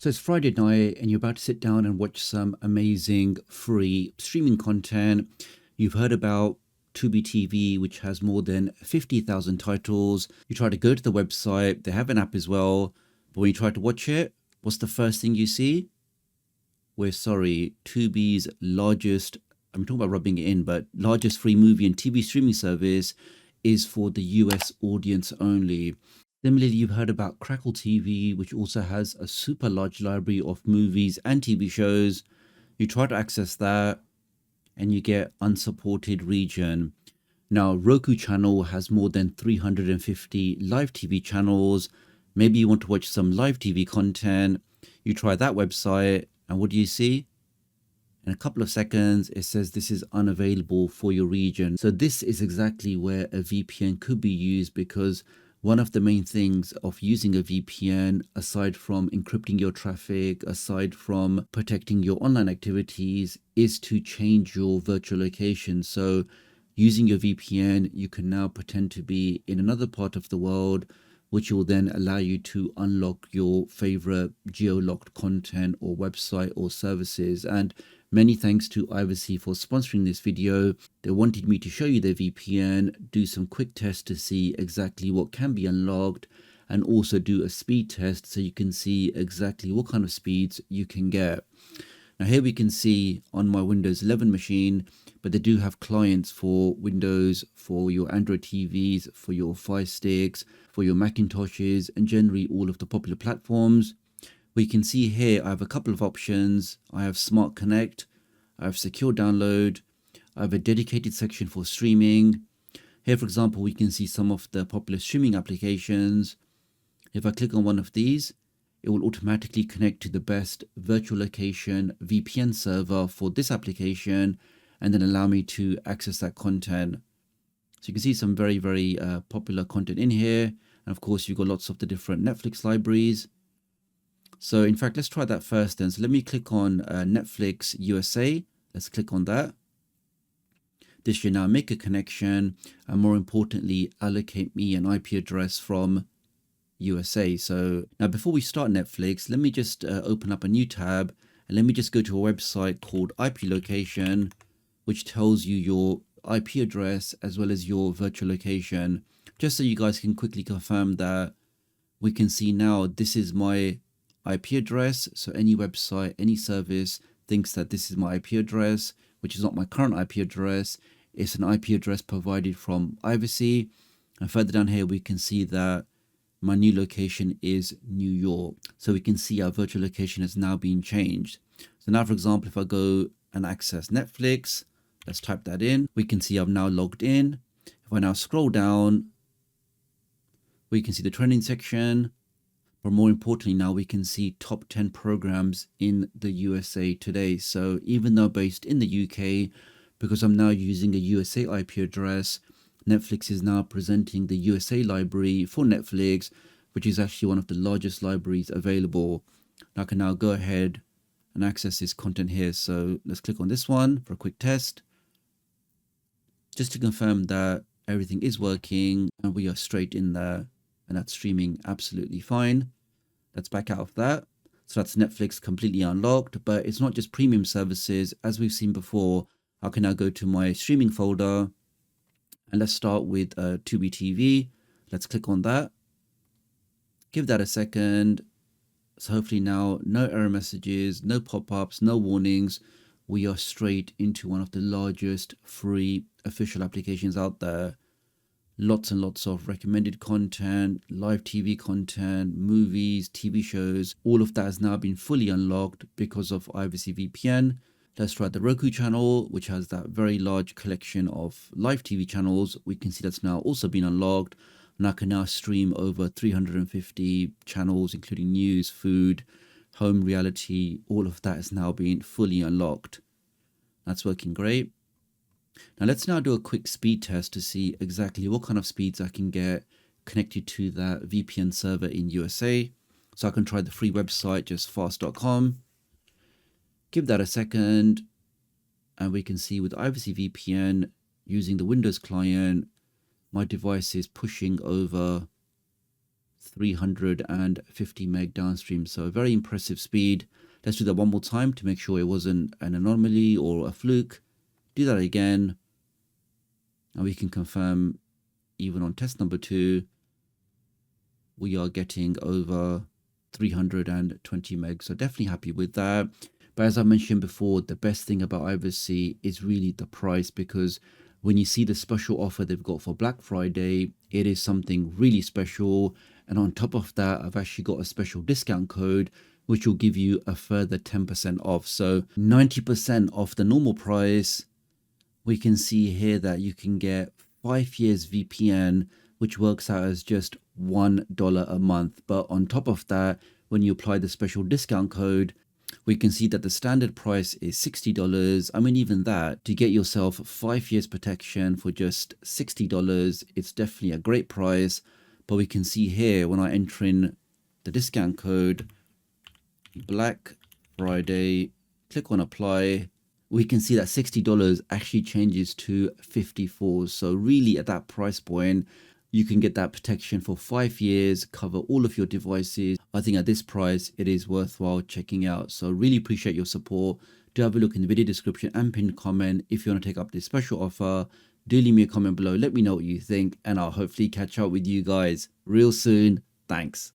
So it's Friday night and you're about to sit down and watch some amazing free streaming content. You've heard about Tubi TV, which has more than 50,000 titles. You try to go to the website, they have an app as well. But when you try to watch it, what's the first thing you see? We're sorry, Tubi's largest, I'm talking about rubbing it in, but largest free movie and TV streaming service is for the US audience only. Similarly, you've heard about Crackle TV, which also has a super large library of movies and TV shows. You try to access that and you get unsupported region. Now, Roku channel has more than 350 live TV channels. Maybe you want to watch some live TV content. You try that website and what do you see? In a couple of seconds, it says this is unavailable for your region. So this is exactly where a VPN could be used, because one of the main things of using a VPN, aside from encrypting your traffic, aside from protecting your online activities, is to change your virtual location. So using your VPN, you can now pretend to be in another part of the world, which will then allow you to unlock your favorite geo-locked content or website or services. And many thanks to Ivacy for sponsoring this video. They wanted me to show you their VPN, do some quick tests to see exactly what can be unlocked, and also do a speed test so you can see exactly what kind of speeds you can get. Now here we can see on my Windows 11 machine, but they do have clients for Windows, for your Android TVs, for your Fire Sticks, for your Macintoshes, and generally all of the popular platforms. We can see here I have a couple of options. I have Smart Connect, I have Secure Download, I have a dedicated section for streaming. Here, for example, we can see some of the popular streaming applications. If I click on one of these, it will automatically connect to the best virtual location VPN server for this application and then allow me to access that content. So you can see some very popular content in here. And of course, you've got lots of the different Netflix libraries. So in fact, let's try that first then. So let me click on Netflix USA. Let's click on that. This should now make a connection and more importantly, allocate me an IP address from USA. So now before we start Netflix, let me just open up a new tab and let me just go to a website called IP location, which tells you your IP address as well as your virtual location, just so you guys can quickly confirm that. We can see now this is my IP address. So any website, any service thinks that this is my IP address, which is not my current IP address. It's an IP address provided from Ivacy. And further down here, we can see that my new location is New York. So we can see our virtual location has now been changed. So now, for example, if I go and access Netflix, let's type that in. We can see I've now logged in. If I now scroll down, we can see the trending section. But more importantly, now we can see top 10 programs in the USA today. So even though based in the UK, because I'm now using a USA IP address, Netflix is now presenting the USA library for Netflix, which is actually one of the largest libraries available. I can now go ahead and access this content here. So let's click on this one for a quick test, just to confirm that everything is working and we are straight in there and that's streaming absolutely fine. Let's back out of that. So that's Netflix completely unlocked, but it's not just premium services. As we've seen before, I can now go to my streaming folder and let's start with Tubi TV. Let's click on that. Give that a second. So hopefully now no error messages, no pop-ups, no warnings. We are straight into one of the largest free official applications out there. Lots and lots of recommended content, live TV content, movies, TV shows. All of that has now been fully unlocked because of Ivacy VPN. Let's try the Roku channel, which has that very large collection of live TV channels. We can see that's now also been unlocked. And I can now stream over 350 channels, including news, food, home reality. All of that has now been fully unlocked. That's working great. Now let's now do a quick speed test to see exactly what kind of speeds I can get connected to that VPN server in USA. So I can try the free website, just fast.com. Give that a second. And we can see with Ivacy VPN using the Windows client, my device is pushing over 350 meg downstream. So very impressive speed. Let's do that one more time to make sure it wasn't an anomaly or a fluke. Do that again. And we can confirm even on test number 2, we are getting over 320 meg. So definitely happy with that. But as I mentioned before, the best thing about Iverse is really the price, because when you see the special offer they've got for Black Friday, it is something really special. And on top of that, I've actually got a special discount code which will give you a further 10% off. So 90% off the normal price. We can see here that you can get 5 years VPN, which works out as just $1 a month. But on top of that, when you apply the special discount code, we can see that the standard price is $60. I mean, even that, to get yourself 5 years protection for just $60, it's definitely a great price. But we can see here, when I enter in the discount code, Black Friday, click on apply, we can see that $60 actually changes to $54. So really at that price point, you can get that protection for 5 years, cover all of your devices. I think at this price, it is worthwhile checking out. So really appreciate your support. Do have a look in the video description and pinned comment if you want to take up this special offer. Do leave me a comment below. Let me know what you think, and I'll hopefully catch up with you guys real soon. Thanks.